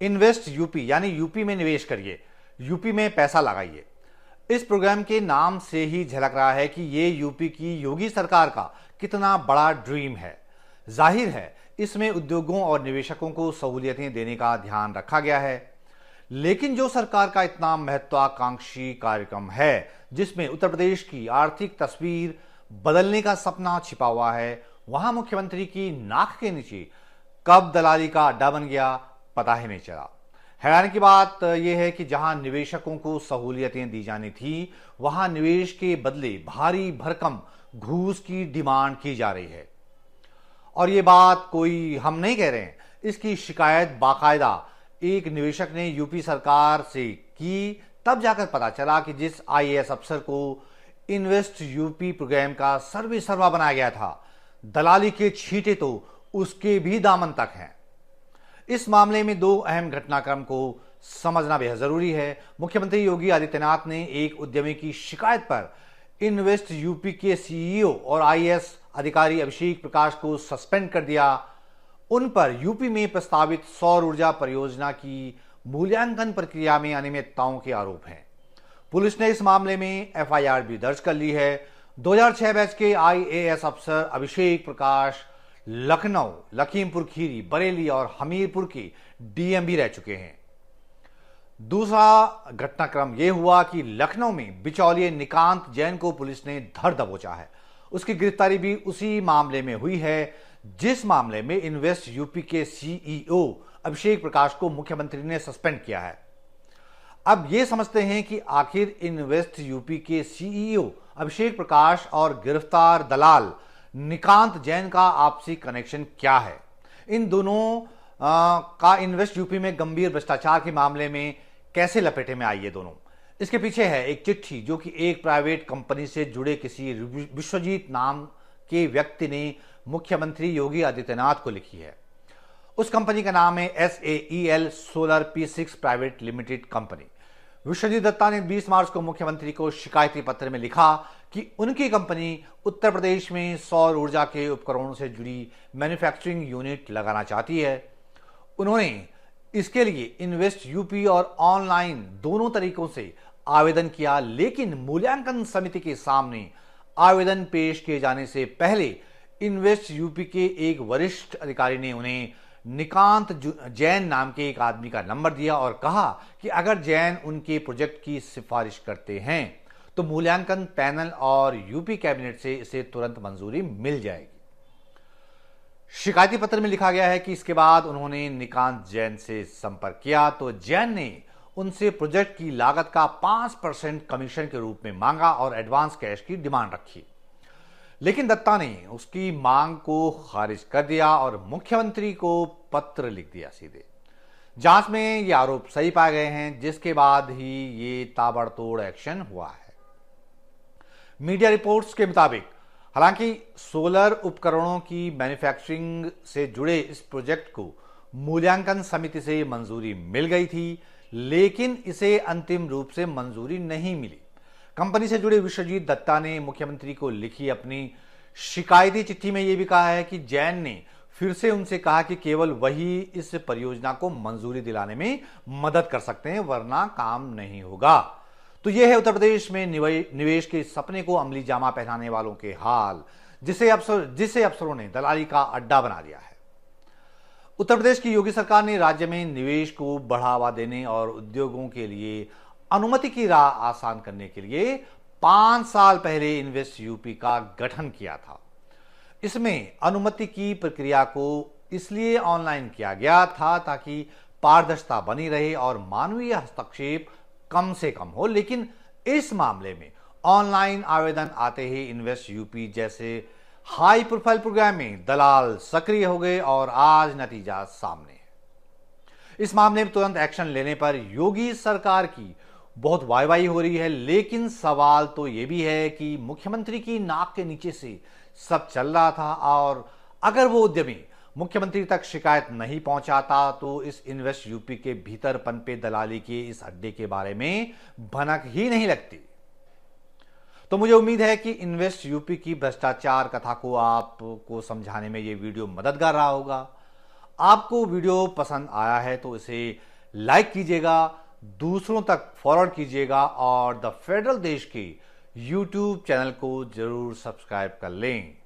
Invest UP यानी UP में निवेश करिए, यूपी में पैसा लगाइए। इस प्रोग्राम के नाम से ही झलक रहा है कि ये यूपी की योगी सरकार का कितना बड़ा ड्रीम है। जाहिर है इसमें उद्योगों और निवेशकों को सहूलियतें देने का ध्यान रखा गया है। लेकिन जो सरकार का इतना महत्वाकांक्षी कार्यक्रम है जिसमें उत्तर प्रदेश की आर्थिक तस्वीर बदलने का सपना छिपा हुआ है, वहां मुख्यमंत्री की नाक के नीचे कब दलाली का अड्डा बन गया पता ही नहीं चला। हैरानी की बात यह है कि जहां निवेशकों को सहूलियतें दी जानी थी, वहां निवेश के बदले भारी भरकम घूस की डिमांड की जा रही है। और यह बात कोई हम नहीं कह रहे हैं, इसकी शिकायत बाकायदा एक निवेशक ने यूपी सरकार से की। तब जाकर पता चला कि जिस आईएएस अफसर को इन्वेस्ट यूपी प्रोग्राम का सर्वे सर्वा बनाया गया था, दलाली के छींटे तो उसके भी दामन तक हैं। इस मामले में दो अहम घटनाक्रम को समझना बेहद जरूरी है। मुख्यमंत्री योगी आदित्यनाथ ने एक उद्यमी की शिकायत पर इन्वेस्ट यूपी के सीईओ और आईएएस अधिकारी अभिषेक प्रकाश को सस्पेंड कर दिया। उन पर यूपी में प्रस्तावित सौर ऊर्जा परियोजना की मूल्यांकन प्रक्रिया में अनियमितताओं के आरोप हैं। पुलिस ने इस मामले में एफआईआर भी दर्ज कर ली है। 2006 बैच के आईएएस अफसर अभिषेक प्रकाश लखनऊ, लखीमपुर खीरी, बरेली और हमीरपुर के डीएम भी रह चुके हैं। दूसरा घटनाक्रम यह हुआ कि लखनऊ में बिचौलिए निकांत जैन को पुलिस ने धर दबोचा है। उसकी गिरफ्तारी भी उसी मामले में हुई है जिस मामले में इन्वेस्ट यूपी के सीईओ अभिषेक प्रकाश को मुख्यमंत्री ने सस्पेंड किया है। अब यह समझते हैं कि आखिर इन्वेस्ट यूपी के सीईओ अभिषेक प्रकाश और गिरफ्तार दलाल निकांत जैन का आपसी कनेक्शन क्या है। इन दोनों का इन्वेस्ट यूपी में गंभीर भ्रष्टाचार के मामले में कैसे लपेटे में आई ये दोनों। इसके पीछे है एक चिट्ठी जो कि एक प्राइवेट कंपनी से जुड़े किसी विश्वजीत नाम के व्यक्ति ने मुख्यमंत्री योगी आदित्यनाथ को लिखी है। उस कंपनी का नाम है SAEL solar P6 private limited company. Vishwajit Datta ने 20 मार्च को मुख्यमंत्री को शिकायती पत्र में लिखा कि उनकी कंपनी उत्तर प्रदेश में सौर ऊर्जा के उपकरणों से जुड़ी मैन्युफैक्चरिंग यूनिट लगाना चाहती है। उन्होंने इसके लिए इन्वेस्ट यूपी और ऑनलाइन दोनों तरीकों से आवेदन किया, लेकिन मूल्यांकन समिति के सामने आवेदन पेश किए जाने से पहले इन्वेस्ट यूपी के एक वरिष्ठ अधिकारी ने उन्हें निकांत जैन नाम के एक आदमी का नंबर दिया और कहा कि अगर जैन उनके प्रोजेक्ट की सिफारिश करते हैं तो मूल्यांकन पैनल और यूपी कैबिनेट से इसे तुरंत मंजूरी मिल जाएगी। शिकायती पत्र में लिखा गया है कि इसके बाद उन्होंने निकांत जैन से संपर्क किया तो जैन ने उनसे प्रोजेक्ट की लागत का 5% कमीशन के रूप में मांगा और एडवांस कैश की डिमांड रखी। लेकिन दत्ता ने उसकी मांग को खारिज कर दिया और मुख्यमंत्री को पत्र लिख दिया सीधे। जांच में ये आरोप सही पाए गए हैं, जिसके बाद ही ये ताबड़तोड़ एक्शन हुआ है। मीडिया रिपोर्ट्स के मुताबिक हालांकि सोलर उपकरणों की मैन्युफैक्चरिंग से जुड़े इस प्रोजेक्ट को मूल्यांकन समिति से मंजूरी मिल गई थी, लेकिन इसे अंतिम रूप से मंजूरी नहीं मिली। कंपनी से जुड़े विश्वजीत दत्ता ने मुख्यमंत्री को लिखी अपनी शिकायती चिट्ठी में यह भी कहा है कि जैन ने फिर से उनसे कहा कि केवल वही इस परियोजना को मंजूरी दिलाने में मदद कर सकते हैं, वरना काम नहीं होगा। तो यह है उत्तर प्रदेश में निवेश के सपने को अमली जामा पहनाने वालों के हाल, जिसे अफसरों ने दलाली का अड्डा बना दिया है। उत्तर प्रदेश की योगी सरकार ने राज्य में निवेश को बढ़ावा देने और उद्योगों के लिए अनुमति की राह आसान करने के लिए 5 साल पहले इन्वेस्ट यूपी का गठन किया था। इसमें अनुमति की प्रक्रिया को इसलिए ऑनलाइन किया गया था ताकि पारदर्शिता बनी रहे और मानवीय हस्तक्षेप कम से कम हो। लेकिन इस मामले में ऑनलाइन आवेदन आते ही इन्वेस्ट यूपी जैसे हाई प्रोफाइल प्रोग्राम में दलाल सक्रिय हो गए और आज नतीजा सामने है। इस मामले में तुरंत एक्शन लेने पर योगी सरकार की बहुत वाहवाही हो रही है, लेकिन सवाल तो यह भी है कि मुख्यमंत्री की नाक के नीचे से सब चल रहा था और अगर वो उद्यमी मुख्यमंत्री तक शिकायत नहीं पहुंचाता तो इस इन्वेस्ट यूपी के भीतर पनपे दलाली के इस अड्डे के बारे में भनक ही नहीं लगती। तो मुझे उम्मीद है कि इन्वेस्ट यूपी की भ्रष्टाचार कथा को आपको समझाने में यह वीडियो मददगार रहा होगा। आपको वीडियो पसंद आया है तो इसे लाइक कीजिएगा, दूसरों तक फॉरवर्ड कीजिएगा और द फेडरल देश के यूट्यूब चैनल को जरूर सब्सक्राइब कर लें।